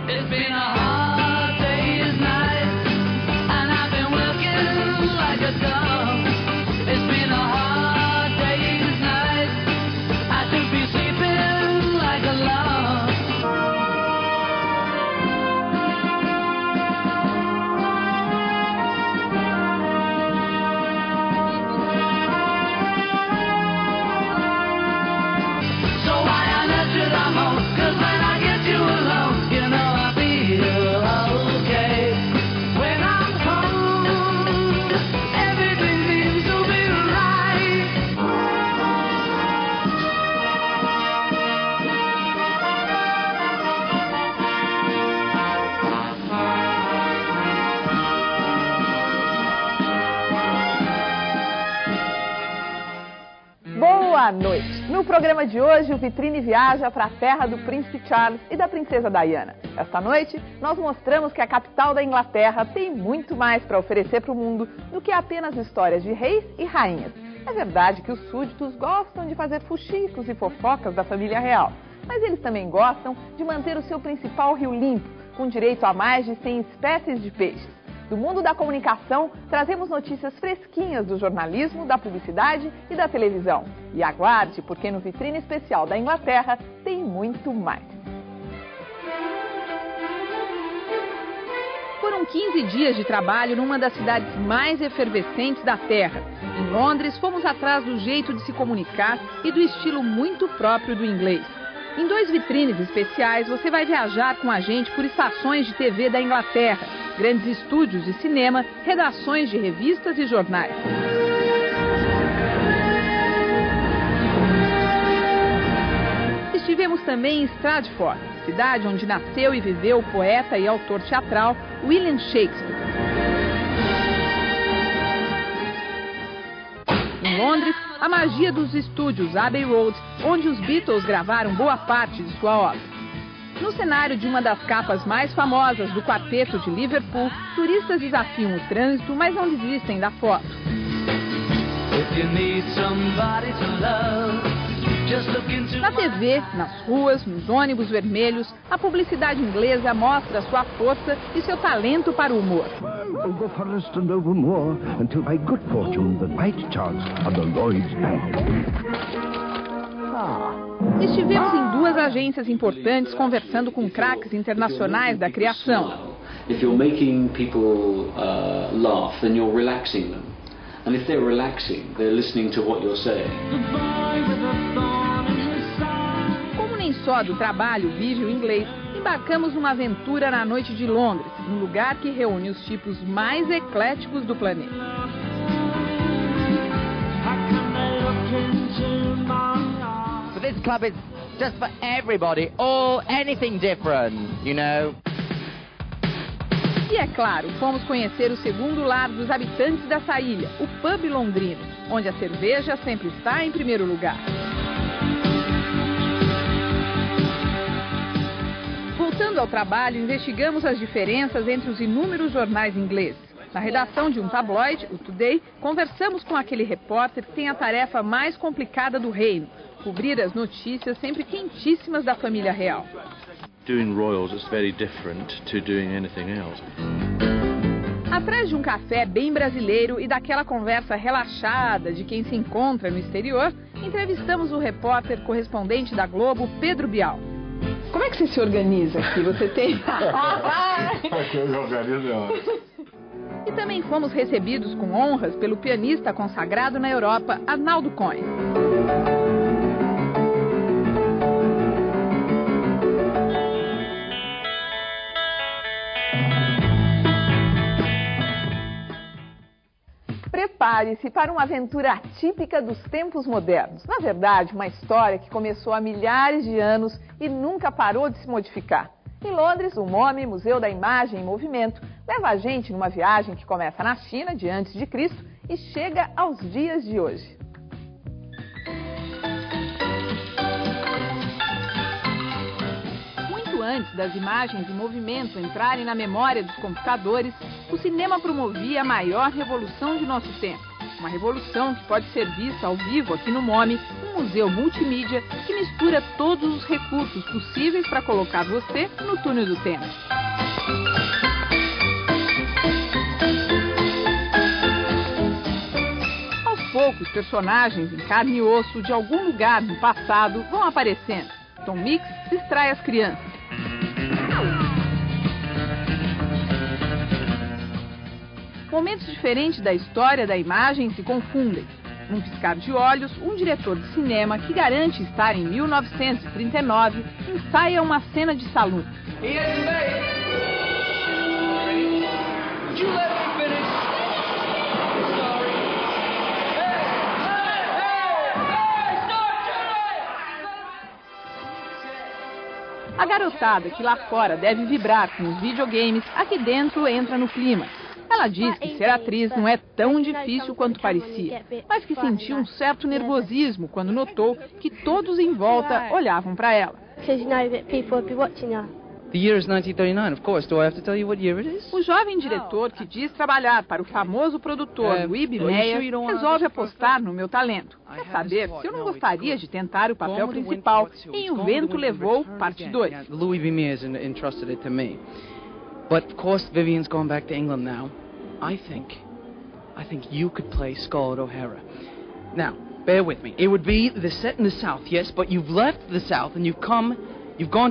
It's been a hard day's night, and I've been working like a dog. It's been a hard day's night, I should be sleeping like a log. So why on earth should I moan? 'Cause when I get you alone, you know I feel okay. When I'm home, everything seems to be right. Boa noite! No programa de hoje, o Vitrine viaja para a terra do Príncipe Charles e da Princesa Diana. Esta noite, nós mostramos que a capital da Inglaterra tem muito mais para oferecer para o mundo do que apenas histórias de reis e rainhas. É verdade que os súditos gostam de fazer fuxicos e fofocas da família real, mas eles também gostam de manter o seu principal rio limpo, com direito a mais de 100 espécies de peixes. Do mundo da comunicação, trazemos notícias fresquinhas do jornalismo, da publicidade e da televisão. E aguarde, porque no Vitrine Especial da Inglaterra tem muito mais. Foram 15 dias de trabalho numa das cidades mais efervescentes da Terra. Em Londres, fomos atrás do jeito de se comunicar e do estilo muito próprio do inglês. Em 2 vitrines especiais, você vai viajar com a gente por estações de TV da Inglaterra, grandes estúdios de cinema, redações de revistas e jornais. Estivemos também em Stratford, cidade onde nasceu e viveu o poeta e autor teatral William Shakespeare. Em Londres, a magia dos estúdios Abbey Road, onde os Beatles gravaram boa parte de sua obra. No cenário de uma das capas mais famosas do quarteto de Liverpool, turistas desafiam o trânsito, mas não desistem da foto. Na TV, nas ruas, nos ônibus vermelhos, a publicidade inglesa mostra sua força e seu talento para o humor. Over forest and over moor, until by good fortune the night chance of the Lloyd's Bank. Estivemos em 2 agências importantes conversando com craques internacionais da criação. If you're making people laugh, then you're relaxing them. And if they're relaxing, they're listening to what you're saying. Como nem só do trabalho vive o inglês, embarcamos numa aventura na noite de Londres, um lugar que reúne os tipos mais ecléticos do planeta. So this club is just for everybody, all anything different, you know. E é claro, fomos conhecer o segundo lar dos habitantes dessa ilha, o pub londrino, onde a cerveja sempre está em primeiro lugar. Voltando ao trabalho, investigamos as diferenças entre os inúmeros jornais ingleses. Na redação de um tabloide, o Today, conversamos com aquele repórter que tem a tarefa mais complicada do reino, cobrir as notícias sempre quentíssimas da família real. Doing royals is very different to doing anything else. Atrás de um café bem brasileiro e daquela conversa relaxada de quem se encontra no exterior, entrevistamos o repórter correspondente da Globo, Pedro Bial. Como é que você se organiza aqui? Você tem... E também fomos recebidos com honras pelo pianista consagrado na Europa, Arnaldo Cohen. Prepare-se para uma aventura atípica dos tempos modernos. Na verdade, uma história que começou há milhares de anos e nunca parou de se modificar. Em Londres, o MoMI, Museu da Imagem em Movimento, leva a gente numa viagem que começa na China, de antes de Cristo, e chega aos dias de hoje. Muito antes das imagens em movimento entrarem na memória dos computadores, o cinema promovia a maior revolução de nosso tempo. Uma revolução que pode ser vista ao vivo aqui no MOME, um museu multimídia que mistura todos os recursos possíveis para colocar você no túnel do tempo. Aos poucos, personagens em carne e osso de algum lugar no passado vão aparecendo. Tom Mix distrai as crianças. Momentos diferentes da história da imagem se confundem. Num piscar de olhos, um diretor de cinema que garante estar em 1939 ensaia uma cena de salão. A garotada que lá fora deve vibrar com os videogames, aqui dentro entra no clima. Ela diz que ser atriz não é tão difícil quanto parecia, mas que sentiu um certo nervosismo quando notou que todos em volta olhavam para ela. The year is 1939, of course. Do I have to tell you what year it is? O jovem diretor que diz trabalhar para o famoso produtor Wiebe Meyer resolve apostar no meu talento. Quer saber se eu não gostaria de tentar o papel principal em O Vento Levou, parte 2. Louis B. Mears entrusted it to me. But of course, Vivian's gone back to England now. I think you could play Scarlett O'Hara. Now, bear with me. It would be the set in the South, yes, but you've left the South and you've gone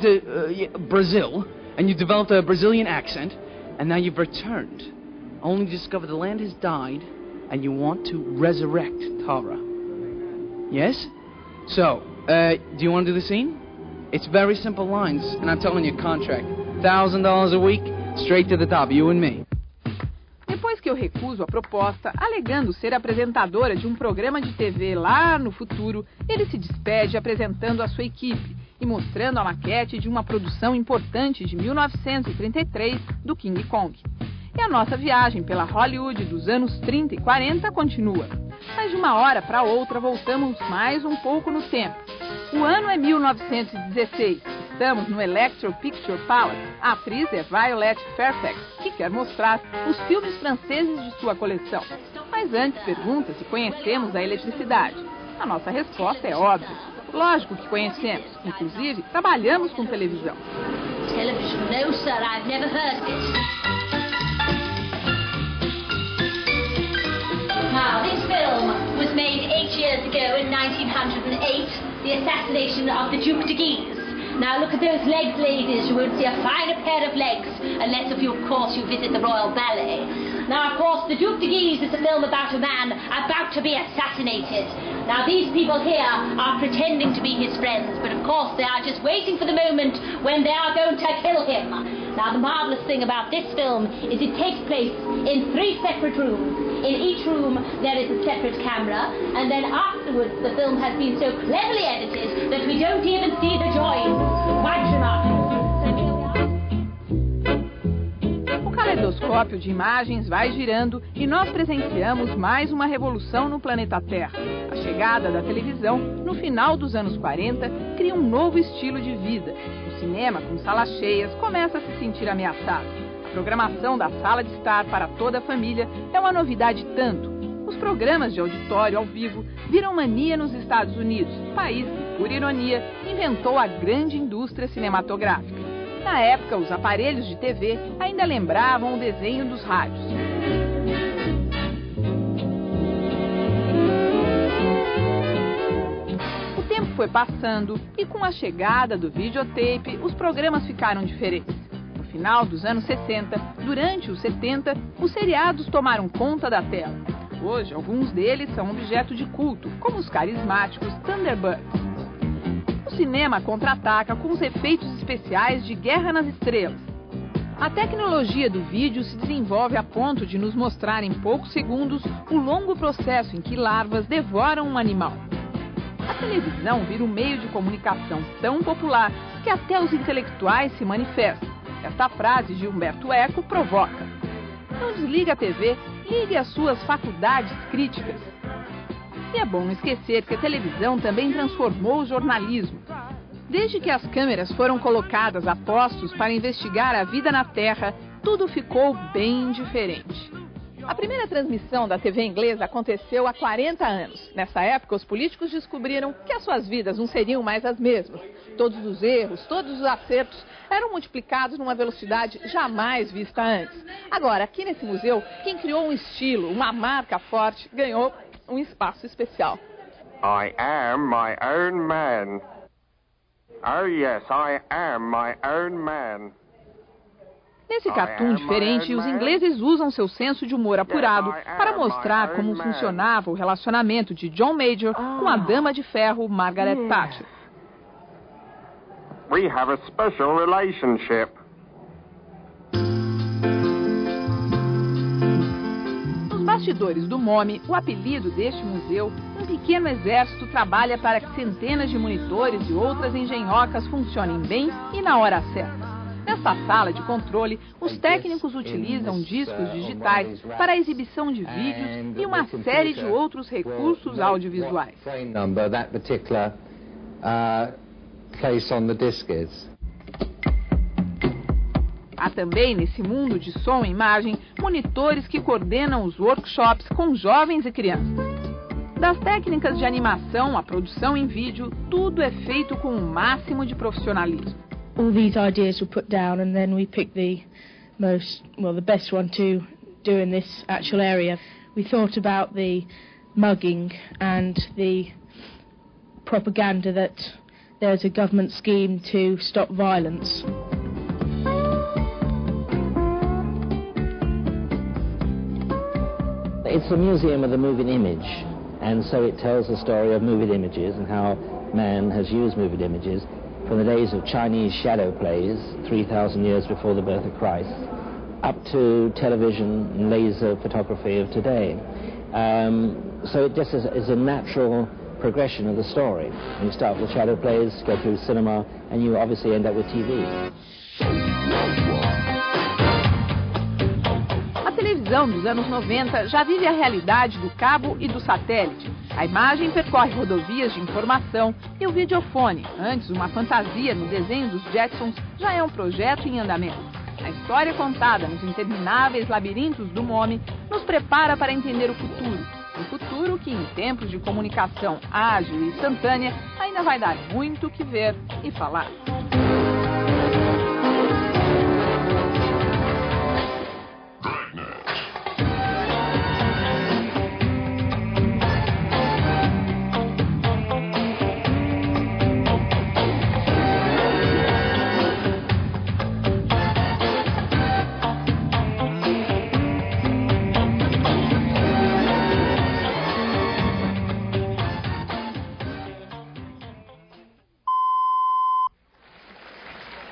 to Brazil, and you developed a Brazilian accent, and now you've returned, only to discover the land has died, and you want to resurrect Tara. Yes? So, do you want to do the scene? It's very simple lines, and I'm telling you, contract. $1,000 a week, straight to the top, you and me. Depois que eu recuso a proposta, alegando ser apresentadora de um programa de TV lá no futuro, ele se despede apresentando a sua equipe e mostrando a maquete de uma produção importante de 1933 do King Kong. E a nossa viagem pela Hollywood dos anos 30 e 40 continua. Mas de uma hora para outra voltamos mais um pouco no tempo. O ano é 1916. Estamos no Electro Picture Palace. A atriz é Violet Fairfax, que quer mostrar os filmes franceses de sua coleção. Mas antes pergunta se conhecemos a eletricidade. A nossa resposta é óbvia. Lógico que conhecemos. Inclusive, trabalhamos com televisão. Television? No, sir, I've never heard of it. Now, this film was made 8 years ago in 1908, the assassination of the Duke de Guise. Now look at those legs, ladies. You won't see a finer pair of legs unless, of course, you visit the Royal Ballet. Now, of course, the Duke de Guise is a film about a man about to be assassinated. Now, these people here are pretending to be his friends, but of course they are just waiting for the moment when they are going to kill him. Now, the marvellous thing about this film is it takes place in 3 separate rooms. In each room there is a separate camera, and then afterwards the film has been so cleverly edited that we don't even see the joins. Quite remarkable. O caleidoscópio de imagens vai girando e nós presenciamos mais uma revolução no planeta Terra. A chegada da televisão, no final dos anos 40, cria um novo estilo de vida. O cinema, com salas cheias, começa a se sentir ameaçado. A programação da sala de estar para toda a família é uma novidade tanto. Os programas de auditório ao vivo viram mania nos Estados Unidos, país que, por ironia, inventou a grande indústria cinematográfica. Na época, os aparelhos de TV ainda lembravam o desenho dos rádios. O tempo foi passando e, com a chegada do videotape, os programas ficaram diferentes. No final dos anos 60, durante os 70, os seriados tomaram conta da tela. Hoje, alguns deles são objeto de culto, como os carismáticos Thunderbirds. O cinema contra-ataca com os efeitos especiais de Guerra nas Estrelas. A tecnologia do vídeo se desenvolve a ponto de nos mostrar em poucos segundos o longo processo em que larvas devoram um animal. A televisão vira um meio de comunicação tão popular que até os intelectuais se manifestam. Esta frase de Humberto Eco provoca: não desligue a TV, ligue as suas faculdades críticas. E é bom não esquecer que a televisão também transformou o jornalismo. Desde que as câmeras foram colocadas a postos para investigar a vida na Terra, tudo ficou bem diferente. A primeira transmissão da TV inglesa aconteceu há 40 anos. Nessa época, os políticos descobriram que as suas vidas não seriam mais as mesmas. Todos os erros, todos os acertos eram multiplicados numa velocidade jamais vista antes. Agora, aqui nesse museu, quem criou um estilo, uma marca forte, ganhou um espaço especial. I am my own man. Oh yes, I am my own man. Nesse cartoon diferente, os ingleses usam seu senso de humor apurado para mostrar como funcionava o relacionamento de John Major com a dama de ferro Margaret Thatcher. We have a special relationship. Nos bastidores do MoMI, o apelido deste museu, um pequeno exército trabalha para que centenas de monitores e outras engenhocas funcionem bem e na hora certa. Nessa sala de controle, os técnicos utilizam discos digitais para a exibição de vídeos e uma série de outros recursos audiovisuais. Há também, nesse mundo de som e imagem, monitores que coordenam os workshops com jovens e crianças. Das técnicas de animação à produção em vídeo, tudo é feito com o máximo de profissionalismo. All these ideas were put down and then we picked the best one to do in this actual area. We thought about the mugging and the propaganda that there's a government scheme to stop violence. It's a museum of the moving image, and so it tells the story of moving images and how man has used moving images from the days of Chinese shadow plays 3,000 years before the birth of Christ up to television and laser photography of today. So it just is a natural progression of the story. You start with shadow plays, go through cinema, and you obviously end up with TV. A televisão dos anos 90 já vive a realidade do cabo e do satélite. A imagem percorre rodovias de informação e o videofone, antes uma fantasia no desenho dos Jetsons, já é um projeto em andamento. A história contada nos intermináveis labirintos do MoMI nos prepara para entender o futuro. Um futuro que, em tempos de comunicação ágil e instantânea, ainda vai dar muito o que ver e falar.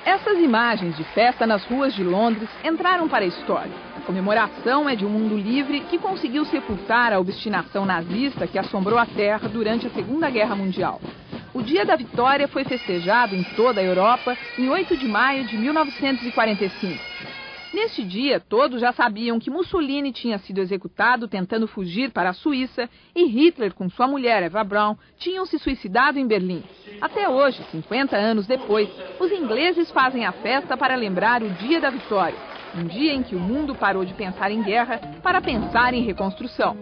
Essas imagens de festa nas ruas de Londres entraram para a história. A comemoração é de um mundo livre que conseguiu sepultar a obstinação nazista que assombrou a Terra durante a Segunda Guerra Mundial. O Dia da Vitória foi festejado em toda a Europa em 8 de maio de 1945. Neste dia, todos já sabiam que Mussolini tinha sido executado tentando fugir para a Suíça e Hitler, com sua mulher Eva Braun, tinham se suicidado em Berlim. Até hoje, 50 anos depois, os ingleses fazem a festa para lembrar o Dia da Vitória, um dia em que o mundo parou de pensar em guerra para pensar em reconstrução.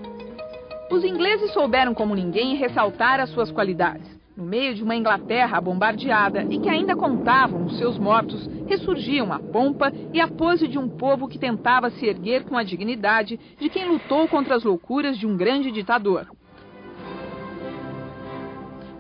Os ingleses souberam como ninguém ressaltar as suas qualidades. No meio de uma Inglaterra bombardeada e que ainda contavam os seus mortos, ressurgiam a pompa e a pose de um povo que tentava se erguer com a dignidade de quem lutou contra as loucuras de um grande ditador.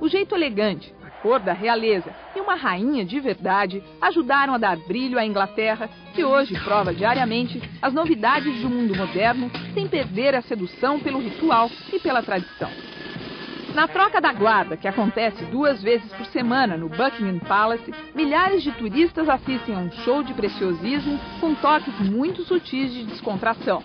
O jeito elegante, a cor da realeza e uma rainha de verdade ajudaram a dar brilho à Inglaterra, que hoje prova diariamente as novidades de um mundo moderno sem perder a sedução pelo ritual e pela tradição. Na troca da guarda, que acontece 2 vezes por semana no Buckingham Palace, milhares de turistas assistem a um show de preciosismo com toques muito sutis de descontração.